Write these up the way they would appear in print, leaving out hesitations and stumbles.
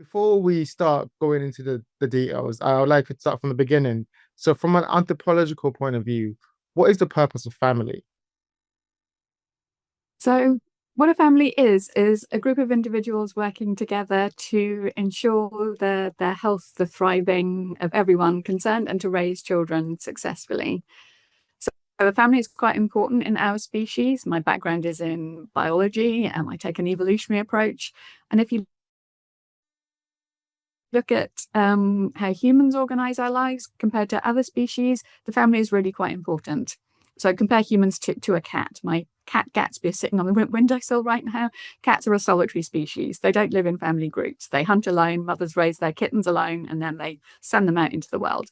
Before we start going into the details, I would like to start from the beginning. So, from an anthropological point of view, what is the purpose of family? So, what a family is a group of individuals working together to ensure their health, the thriving of everyone concerned, and to raise children successfully. So, a family is quite important in our species. My background is in biology, and I take an evolutionary approach. And if you look at how humans organize our lives compared to other species, the family is really quite important. So compare humans to a cat. My cat Gatsby is sitting on the windowsill right now. Cats are a solitary species. They don't live in family groups. They hunt alone, mothers raise their kittens alone, and then they send them out into the world.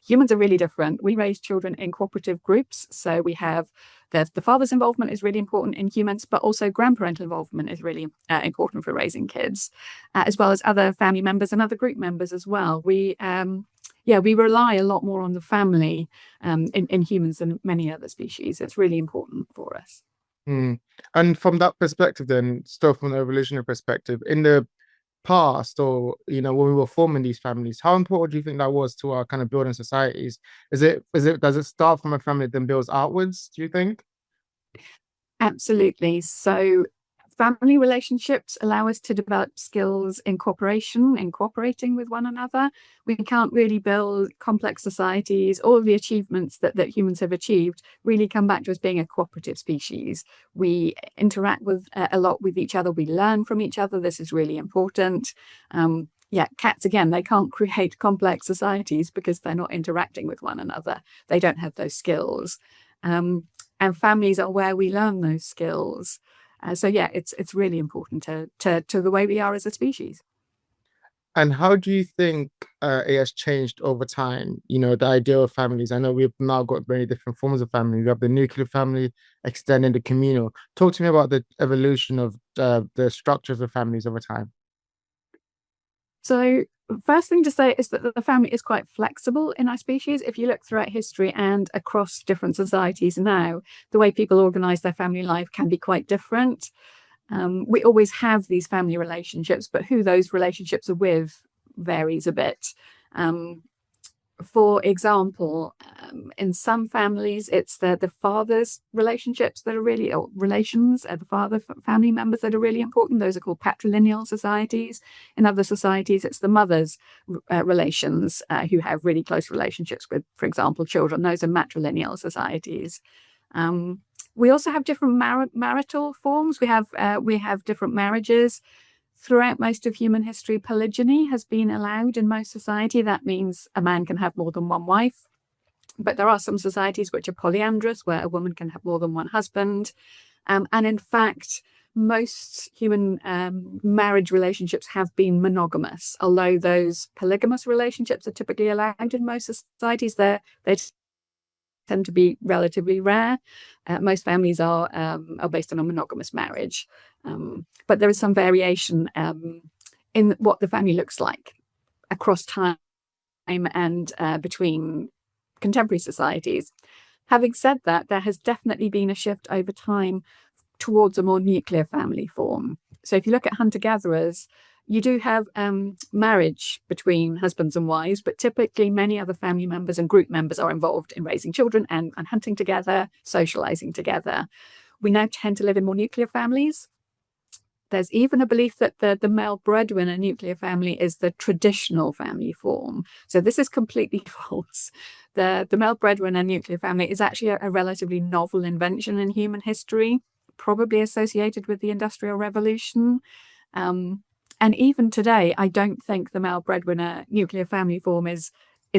Humans are really different. We raise children in cooperative groups. So we have the father's involvement is really important in humans, but also grandparental involvement is really important for raising kids, as well as other family members and other group members as well. We rely a lot more on the family in humans than many other species. It's really important for us. Hmm. And from that perspective, then, still from the evolutionary perspective, in the past, or when we were forming these families, how important do you think that was to our kind of building societies? Does it start from a family then builds outwards, do you think? Absolutely. So, family relationships allow us to develop skills in cooperation, in cooperating with one another. We can't really build complex societies. All of the achievements that humans have achieved really come back to us being a cooperative species. We interact with a lot with each other. We learn from each other. This is really important. Yeah, cats again, they can't create complex societies because they're not interacting with one another. They don't have those skills. Um, and families are where we learn those skills. So yeah, it's really important to the way we are as a species. And how do you think it has changed over time? The idea of families. I know we've now got very different forms of family. We have the nuclear family, extending the communal. Talk to me about the evolution of the structures of families over time. So first thing to say is that the family is quite flexible in our species. If you look throughout history and across different societies now, the way people organize their family life can be quite different. We always have these family relationships, but who those relationships are with varies a bit. Um, for example, in some families, it's the father's relationships that are really, or relations, the father family members that are really important. Those are called patrilineal societies. In other societies, it's the mother's relations who have really close relationships with, for example, children. Those are matrilineal societies. Um, we also have different marital forms. We have different marriages. Throughout most of human history, polygyny has been allowed in most society. That means a man can have more than one wife. But there are some societies which are polyandrous, where a woman can have more than one husband. And in fact, most human marriage relationships have been monogamous, although those polygamous relationships are typically allowed in most societies. They tend to be relatively rare. Most families are based on a monogamous marriage, but there is some variation in what the family looks like across time and between contemporary societies. Having said that, there has definitely been a shift over time towards a more nuclear family form. So if you look at hunter-gatherers, you do have marriage between husbands and wives, but typically many other family members and group members are involved in raising children and hunting together, socializing together. We now tend to live in more nuclear families. There's even a belief that the male breadwinner nuclear family is the traditional family form. So this is completely false. The male breadwinner nuclear family is actually a relatively novel invention in human history, probably associated with the Industrial Revolution. Um, and even today, I don't think the male breadwinner nuclear family form is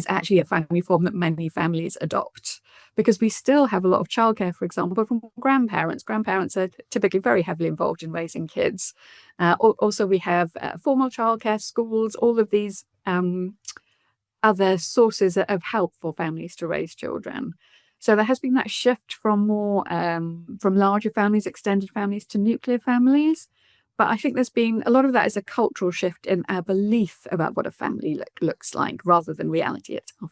actually a family form that many families adopt, because we still have a lot of childcare, for example, from grandparents. Grandparents are typically very heavily involved in raising kids. Also, we have formal childcare, schools, all of these other sources of help for families to raise children. So there has been that shift from more from larger families, extended families, to nuclear families. But I think there's been a lot of that is a cultural shift in our belief about what a family looks like rather than reality itself.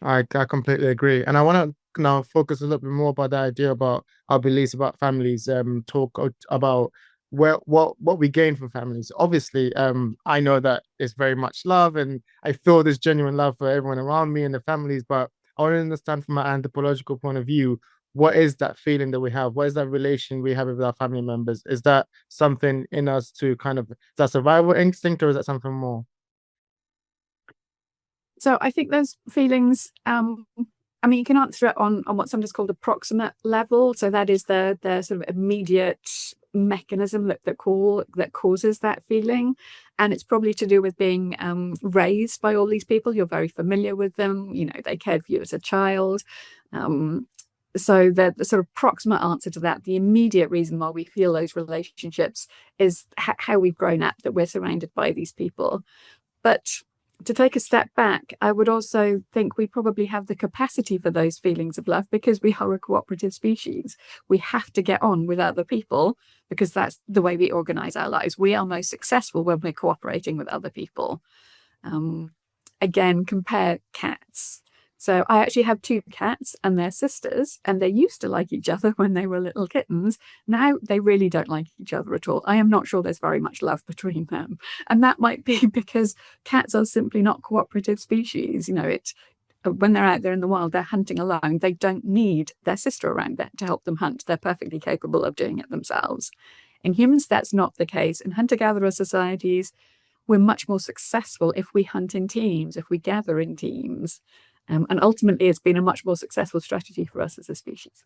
I completely agree. And I want to now focus a little bit more about the idea about our beliefs about families, talk about what we gain from families. Obviously, I know that it's very much love, and I feel this genuine love for everyone around me and the families. But I want to understand from an anthropological point of view, what is that feeling that we have? What is that relation we have with our family members? Is that something in us to kind of, is that survival instinct, or is that something more? So I think those feelings, I mean, you can answer it on what sometimes called a proximate level. So that is the sort of immediate mechanism that causes that feeling. And it's probably to do with being raised by all these people. You're very familiar with them. You know, they cared for you as a child. Um, so the sort of proximate answer to that, the immediate reason why we feel those relationships is how we've grown up, that we're surrounded by these people. But to take a step back, I would also think we probably have the capacity for those feelings of love because we are a cooperative species. We have to get on with other people because that's the way we organize our lives. We are most successful when we're cooperating with other people. Um, Again, compare cats. So I actually have two cats and they're sisters, and they used to like each other when they were little kittens. Now they really don't like each other at all. I am not sure there's very much love between them. And that might be because cats are simply not cooperative species. You know, it when they're out there in the wild, they're hunting alone. They don't need their sister around there to help them hunt. They're perfectly capable of doing it themselves. In humans, that's not the case. In hunter-gatherer societies, we're much more successful if we hunt in teams, if we gather in teams. And ultimately, it's been a much more successful strategy for us as a species.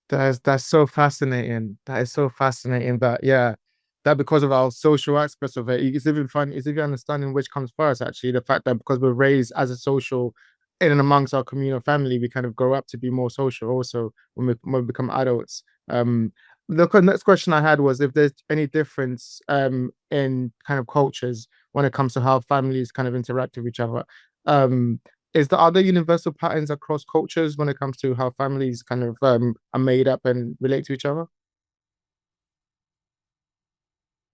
That's so fascinating. That is so fascinating. That yeah, that because of our social aspects of it, it's even fun. It's even understanding which comes first. Actually, the fact that because we're raised as a social in and amongst our communal family, we kind of grow up to be more social. Also, when we become adults. The next question I had was if there's any difference in kind of cultures when it comes to how families kind of interact with each other. Um, is there other universal patterns across cultures when it comes to how families kind of are made up and relate to each other?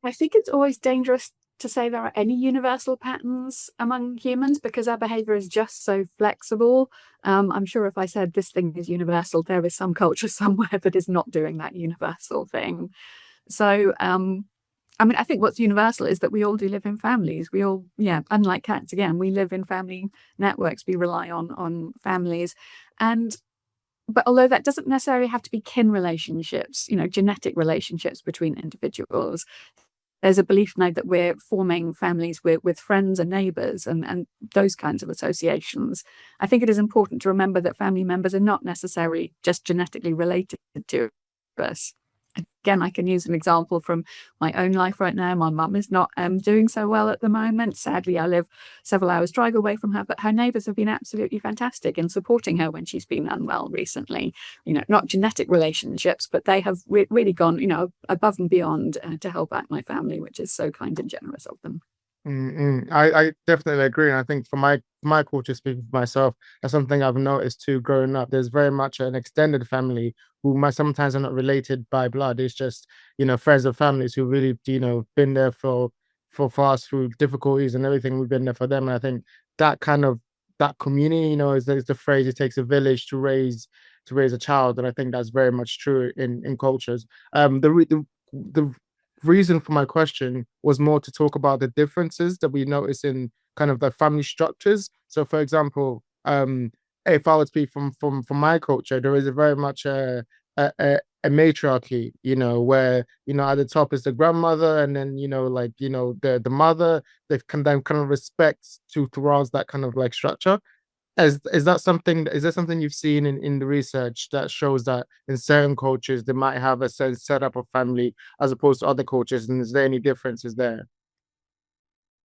I think it's always dangerous to say there are any universal patterns among humans because our behavior is just so flexible. I'm sure if I said this thing is universal, there is some culture somewhere that is not doing that universal thing. So, I mean, I think what's universal is that we all do live in families. We all, yeah, unlike cats, again, we live in family networks. We rely on families, and but although that doesn't necessarily have to be kin relationships, you know, genetic relationships between individuals, there's a belief now that we're forming families with friends and neighbors and those kinds of associations. I think it is important to remember that family members are not necessarily just genetically related to us. Again, I can use an example from my own life right now. My mum is not doing so well at the moment. Sadly, I live several hours drive away from her, but her neighbours have been absolutely fantastic in supporting her when she's been unwell recently. You know, not genetic relationships, but they have really gone, you know, above and beyond to help out my family, which is so kind and generous of them. I definitely agree, and I think for my culture, speaking for myself, that's something I've noticed too. Growing up, there's very much an extended family who might sometimes are not related by blood. It's just friends of families who really been there for us through difficulties and everything. We've been there for them, and I think that kind of that community, is the phrase. It takes a village to raise a child, and I think that's very much true in cultures. The reason for my question was more to talk about the differences that we notice in kind of the family structures. So, for example, if I would speak from my culture, there is a very much a matriarchy, where at the top is the grandmother, and then the mother that can then kind of respects to towards that kind of like structure. Is that something you've seen in the research that shows that in certain cultures they might have a certain setup of family as opposed to other cultures? And is there any differences there?